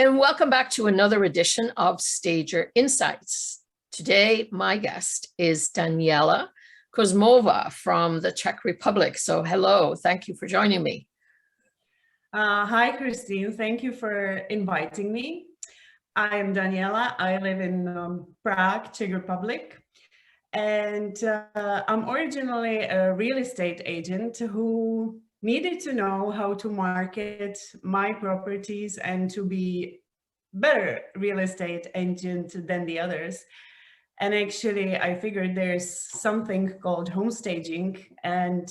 And welcome back to another edition of Stager Insights. Today, my guest is Daniela Kuzmova from the Czech Republic. So hello, thank you for joining me. Hi, Christine. Thank you for inviting me. I am Daniela. I live in Prague, Czech Republic. And I'm originally a real estate agent who needed to know how to market my properties and to be better real estate agent than the others. And actually, I figured there's something called home staging, and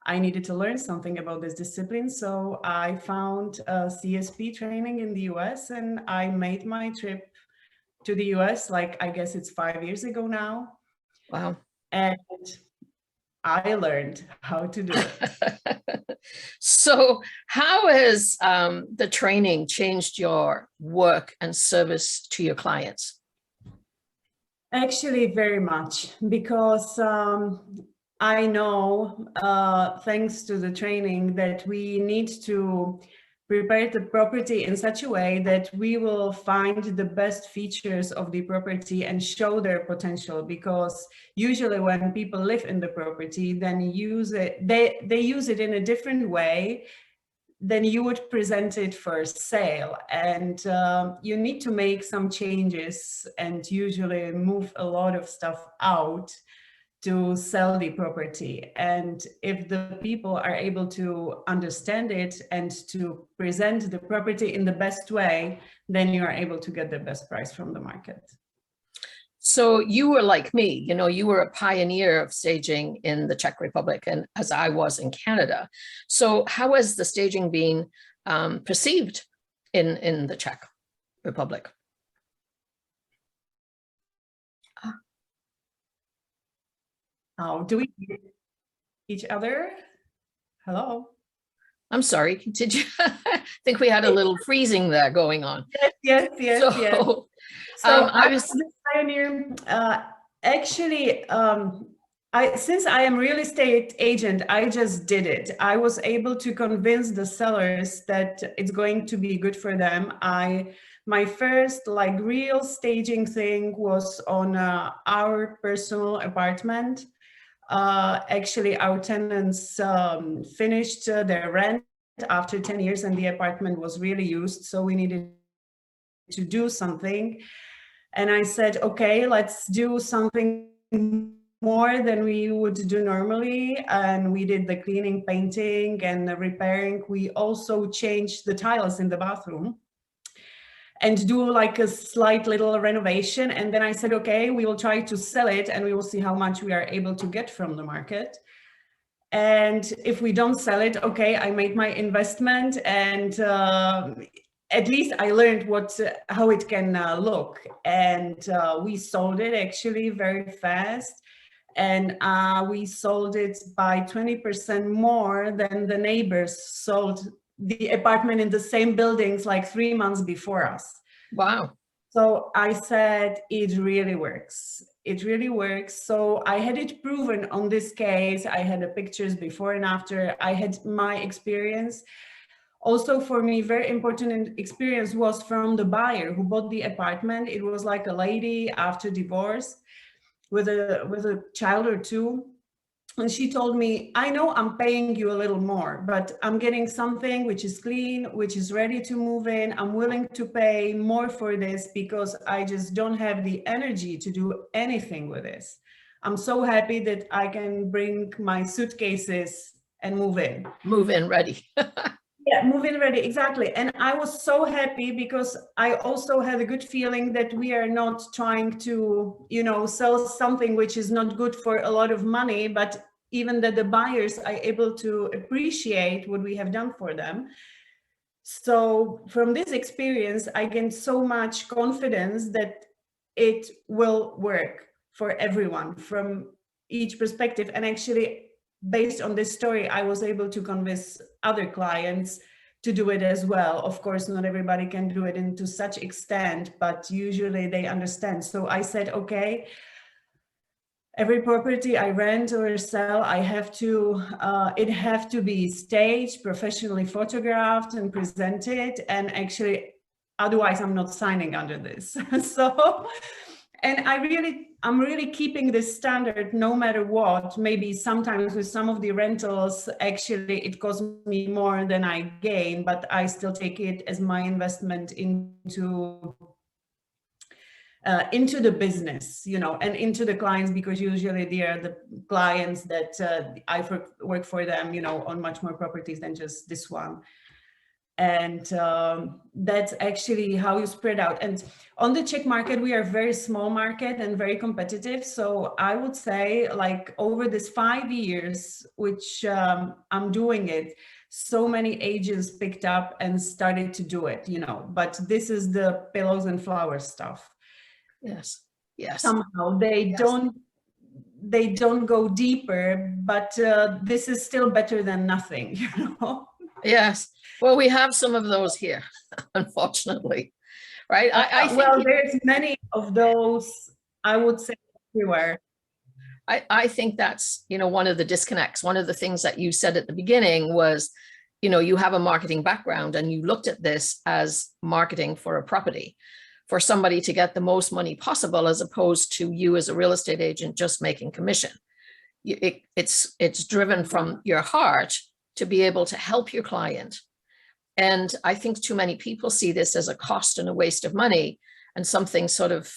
I needed to learn something about this discipline. So I found a CSP training in the US, and I made my trip to the US, like I guess it's 5 years ago now. Wow. And I learned how to do it. So how has the training changed your work and service to your clients? Actually, very much, because I know, thanks to the training, that we need to prepare the property in such a way that we will find the best features of the property and show their potential. Because usually when people live in the property, then use it, they use it in a different way than you would present it for sale. And you need to make some changes and usually move a lot of stuff out to sell the property. And if the people are able to understand it and to present the property in the best way, then you are able to get the best price from the market. So you were like me, you were a pioneer of staging in the Czech Republic, and as I was in Canada. So how has the staging been perceived in the Czech Republic? Oh, do we hear each other? Hello? I'm sorry, did you think we had a little freezing there going on? Yes. So, I was the pioneer. Actually, since I am real estate agent, I just did it. I was able to convince the sellers that it's going to be good for them. My first real staging thing was on our personal apartment. Actually, our tenants finished their rent after 10 years and the apartment was really used. So we needed to do something. And I said, okay, let's do something more than we would do normally. And we did the cleaning, painting, and the repairing. We also changed the tiles in the bathroom and do like a slight little renovation. And then I said, okay, we will try to sell it and we will see how much we are able to get from the market. And if we don't sell it, okay, I made my investment, and at least I learned how it can look. And we sold it actually very fast. And we sold it by 20% more than the neighbors sold the apartment in the same buildings like 3 months before us. Wow. So I said, it really works. It really works. So I had it proven on this case. I had the pictures before and after. I had my experience. Also for me, very important experience was from the buyer who bought the apartment. It was like a lady after divorce with a child or two. And she told me, I know I'm paying you a little more, but I'm getting something which is clean, which is ready to move in. I'm willing to pay more for this because I just don't have the energy to do anything with this. I'm so happy that I can bring my suitcases and move in. Move in ready. Yeah, move in ready, exactly. And I was so happy because I also had a good feeling that we are not trying to, sell something which is not good for a lot of money, but even that the buyers are able to appreciate what we have done for them. So from this experience, I gained so much confidence that it will work for everyone from each perspective. And actually, based on this story, I was able to convince other clients to do it as well. Of course, not everybody can do it to such extent, but usually they understand. So I said, okay, every property I rent or sell, I have to, it have to be staged, professionally photographed and presented. And actually otherwise I'm not signing under this. So, and I'm really keeping this standard no matter what. Maybe sometimes with some of the rentals, actually it costs me more than I gain, but I still take it as my investment into the business, you know, and into the clients, because usually they are the clients that I work for them, you know, on much more properties than just this one. And that's actually how you spread out. And on the Czech market, we are a very small market and very competitive. So I would say, like, over this 5 years, which I'm doing it, so many agents picked up and started to do it, you know, but this is the pillows and flowers stuff. Yes. Yes. Somehow they don't go deeper, but this is still better than nothing, you know. Yes. Well, we have some of those here, unfortunately, right? I think, well, there's many of those, I would say, everywhere. I think that's, you know, one of the disconnects. One of the things that you said at the beginning was, you know, you have a marketing background and you looked at this as marketing for a property, for somebody to get the most money possible, as opposed to you as a real estate agent just making commission. It's driven from your heart to be able to help your client. And I think too many people see this as a cost and a waste of money, and something sort of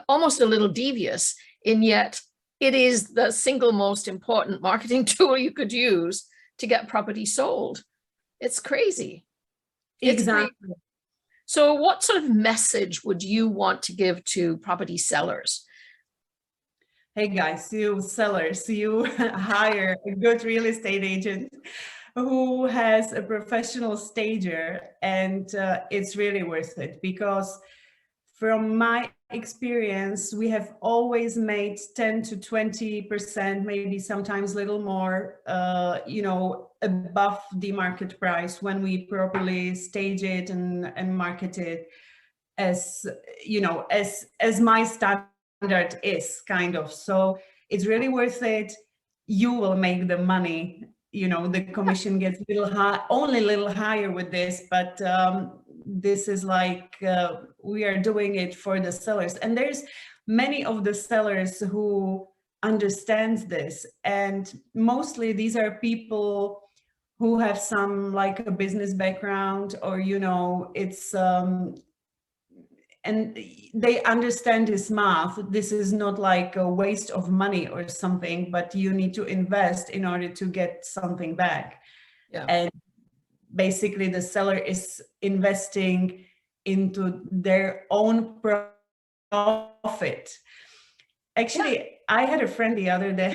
almost a little devious. And yet it is the single most important marketing tool you could use to get property sold. It's crazy. Exactly. It's crazy. So what sort of message would you want to give to property sellers? Hey guys, you sellers, you hire a good real estate agent who has a professional stager, and it's really worth it, because from my experience, we have always made 10 to 20%, maybe sometimes a little more, you know, above the market price when we properly stage it and market it as, you know, as my standard is, kind of. So it's really worth it. You will make the money, you know, the commission gets a little high, only a little higher with this, but this is like, we are doing it for the sellers. And there's many of the sellers who understands this, and mostly these are people who have some, like, a business background, or, you know, it's and they understand this math. This is not like a waste of money or something, but you need to invest in order to get something back. Yeah. And basically the seller is investing into their own profit. Actually, I had a friend the other day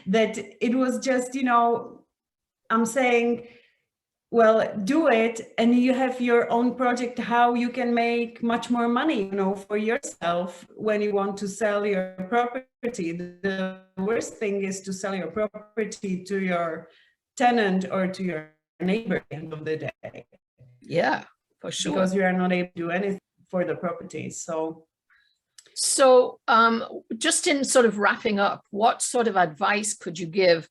that it was just, you know, I'm saying, well, do it, and you have your own project, how you can make much more money, you know, for yourself when you want to sell your property. The worst thing is to sell your property to your tenant or to your neighbor at the end of the day. Yeah, for sure. Because you are not able to do anything for the property. So just in sort of wrapping up, what sort of advice could you give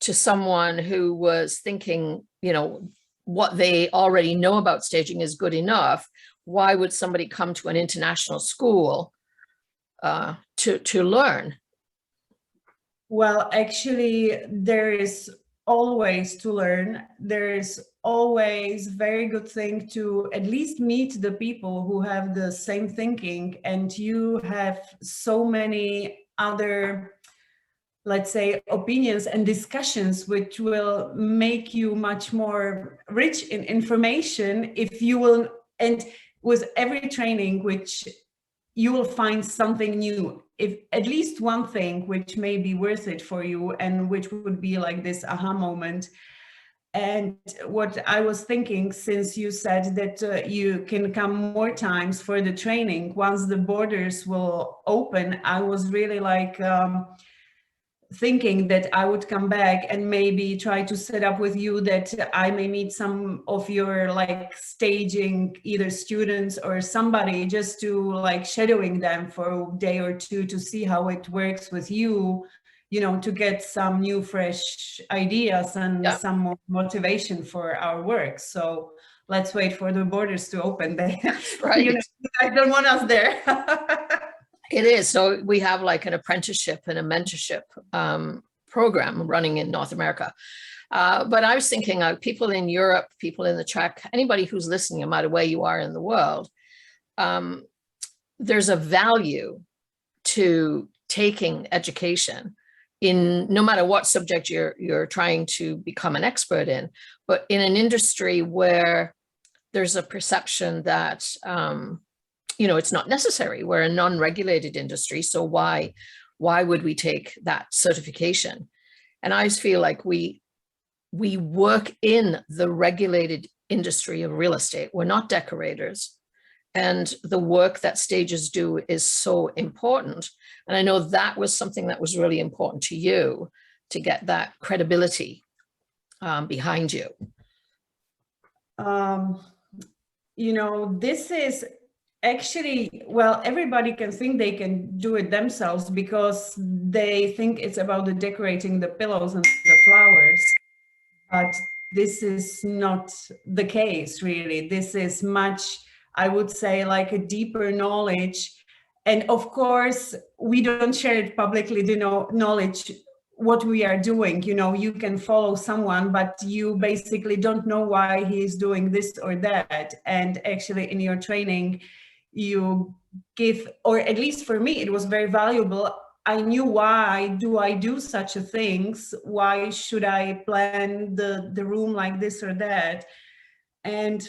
to someone who was thinking, you know, what they already know about staging is good enough? Why would somebody come to an international school to learn? Well, actually, there is always to learn. There is always very good thing to at least meet the people who have the same thinking, and you have so many other, let's say, opinions and discussions which will make you much more rich in information if you will, and with every training which you will find something new, if at least one thing which may be worth it for you, and which would be like this aha moment. And what I was thinking, since you said that you can come more times for the training once the borders will open, I was really like thinking that I would come back and maybe try to set up with you that I may meet some of your, like, staging either students or somebody, just to, like, shadowing them for a day or two to see how it works with you, you know, to get some new fresh ideas and some more motivation for our work. So let's wait for the borders to open. They, Right. you guys don't want us there. It is. So we have like an apprenticeship and a mentorship program running in North America. But I was thinking people in Europe, people in the Czech, anybody who's listening, no matter where you are in the world, there's a value to taking education in no matter what subject you're trying to become an expert in, but in an industry where there's a perception that it's not necessary. We're a non-regulated industry, so why would we take that certification? And I just feel like we work in the regulated industry of real estate. We're not decorators. And the work that stages do is so important. And I know that was something that was really important to you, to get that credibility behind you. This is actually, well, everybody can think they can do it themselves because they think it's about the decorating the pillows and the flowers. But this is not the case, really. This is much, I would say, like a deeper knowledge. And of course, we don't share it publicly, the knowledge, what we are doing. You can follow someone, but you basically don't know why he's doing this or that. And actually in your training, you give, or at least for me, it was very valuable. I knew why do I do such a things? Why should I plan the room like this or that? And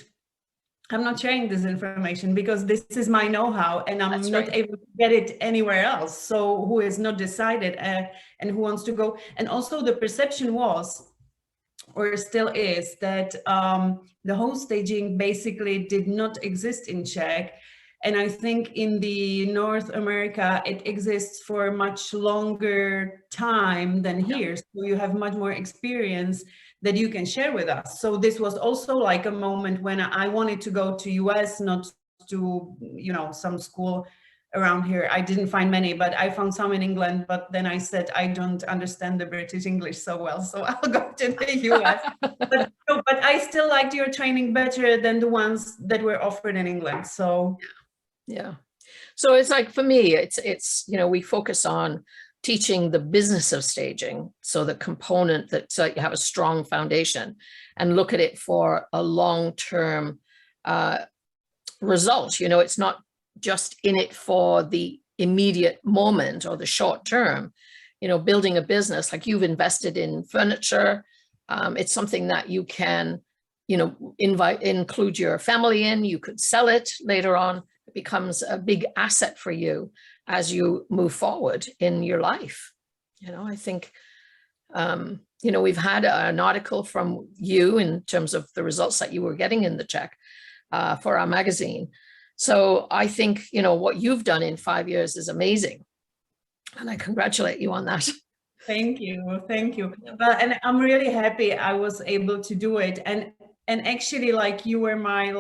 I'm not sharing this information because this is my know-how and I'm That's not right. able to get it anywhere else. So who is not decided and who wants to go. And also the perception was, or still is, that the home staging basically did not exist in Czech. And I think in the North America, it exists for a much longer time than here. So you have much more experience that you can share with us. So this was also like a moment when I wanted to go to US, not to, some school around here. I didn't find many, but I found some in England. But then I said, I don't understand the British English so well, so I'll go to the US. but I still liked your training better than the ones that were offered in England. So yeah. So it's like, for me, it's we focus on teaching the business of staging. So the component that, so you have a strong foundation and look at it for a long-term result. It's not just in it for the immediate moment or the short term. Building a business, like you've invested in furniture, it's something that you can, include your family in. You could sell it later on. It becomes a big asset for you as you move forward in your life. I think, we've had an article from you in terms of the results that you were getting in the Czech for our magazine. So I think, what you've done in 5 years is amazing. And I congratulate you on that. Thank you. Thank you. And I'm really happy I was able to do it. And actually, like, you were my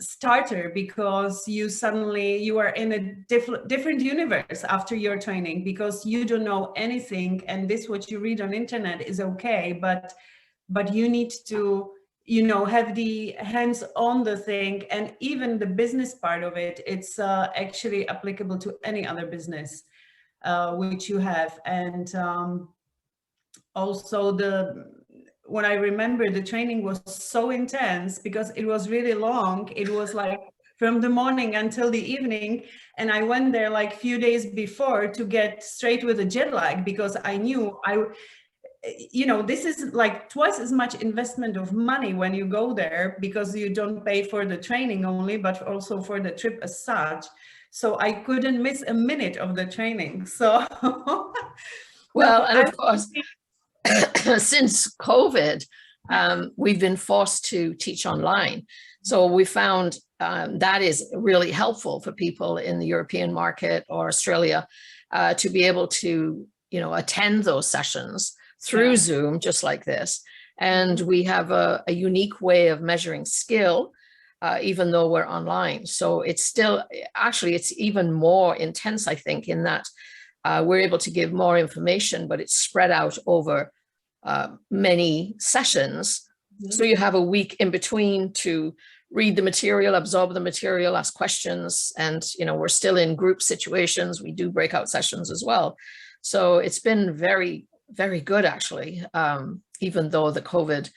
starter, because you are in a different universe after your training, because you don't know anything, and this what you read on internet is okay, but you need to have the hands on the thing, and even the business part of it, it's actually applicable to any other business which you have. And also what I remember, the training was so intense because it was really long. It was like from the morning until the evening. And I went there like few days before to get straight with a jet lag, because I knew this is like twice as much investment of money when you go there, because you don't pay for the training only, but also for the trip as such. So I couldn't miss a minute of the training. So well, and of course, since COVID, we've been forced to teach online. So we found that is really helpful for people in the European market or Australia to be able to, attend those sessions through Zoom, just like this. And we have a unique way of measuring skill, even though we're online. So it's still, actually, it's even more intense, I think, in that we're able to give more information, but it's spread out over many sessions So you have a week in between to read the material, absorb the material, ask questions. And, you know, we're still in group situations. We do breakout sessions as well. So it's been very, very good, actually, even though the COVID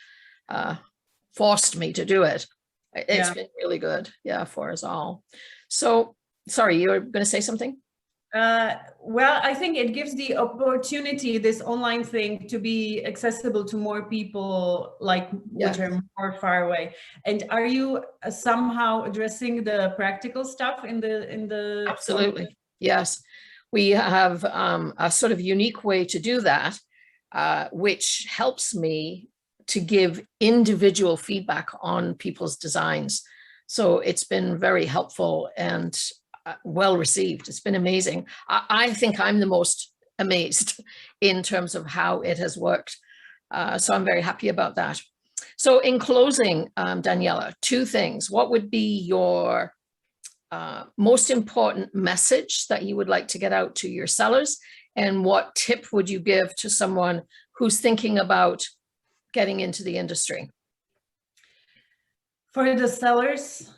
forced me to do it. It's been really good, yeah, for us all. So, sorry, you were going to say something? Well, I think it gives the opportunity, this online thing, to be accessible to more people, like which are more far away. And are you somehow addressing the practical stuff in the? Absolutely, yes. We have a sort of unique way to do that, which helps me to give individual feedback on people's designs. So it's been very helpful and well received. It's been amazing. I think I'm the most amazed in terms of how it has worked. So I'm very happy about that. So in closing, Daniela, two things. What would be your most important message that you would like to get out to your sellers? And what tip would you give to someone who's thinking about getting into the industry? For the sellers,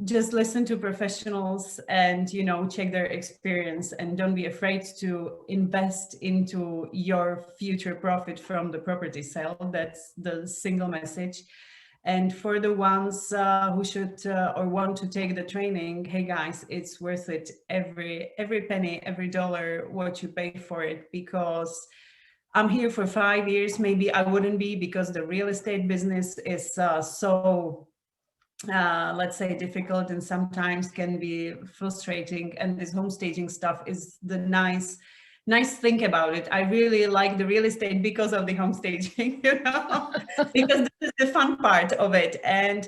just listen to professionals and, you know, check their experience, and don't be afraid to invest into your future profit from the property sale. That's the single message. And for the ones who should or want to take the training, hey guys, it's worth it. Every penny, every dollar, what you pay for it, because I'm here for 5 years. Maybe I wouldn't be, because the real estate business is so, let's say, difficult and sometimes can be frustrating. And this home staging stuff is the nice thing about it. I really like the real estate because of the home staging, you know, because this is the fun part of it. And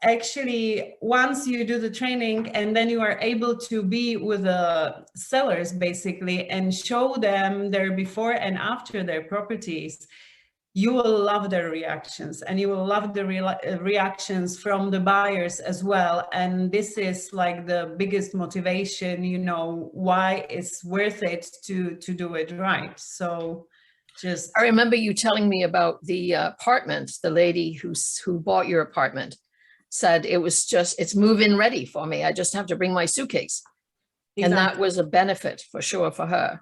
actually, once you do the training and then you are able to be with the sellers basically and show them their before and after their properties, you will love their reactions, and you will love the reactions from the buyers as well. And this is like the biggest motivation, you know, why it's worth it to do it right. So just, I remember you telling me about the apartment. The lady who bought your apartment said it was just, it's move-in ready for me. I just have to bring my suitcase. Exactly. And that was a benefit for sure for her.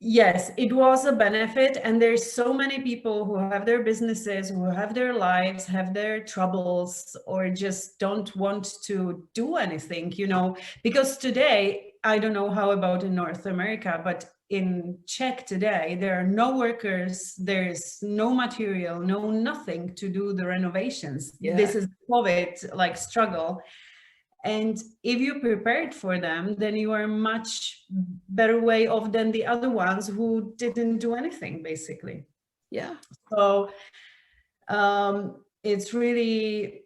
Yes, it was a benefit. And there's so many people who have their businesses, who have their lives, have their troubles, or just don't want to do anything, you know, because today, I don't know how about in North America, but in Czech today, there are no workers, there's no material, no nothing to do the renovations. Yeah. This is COVID like struggle. And if you prepared for them, then you are much better way off than the other ones who didn't do anything, basically. Yeah. So it's really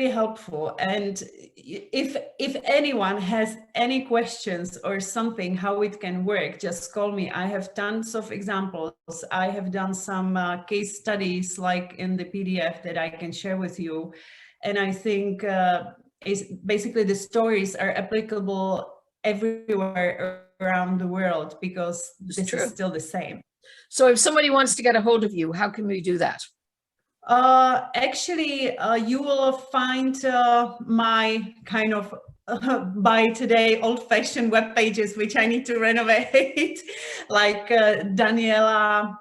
helpful. And if anyone has any questions or something, how it can work, just call me. I have tons of examples. I have done some case studies like in the PDF that I can share with you. And I think basically the stories are applicable everywhere around the world, because this is still the same. So if somebody wants to get a hold of you, how can we do that? Actually, you will find my kind of by today old-fashioned web pages, which I need to renovate, like Daniela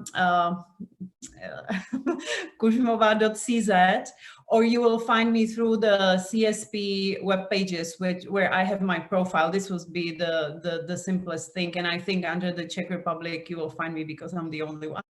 Kuzmova.cz, or you will find me through the CSP web pages, where I have my profile. This will be the simplest thing. And I think under the Czech Republic, you will find me because I'm the only one.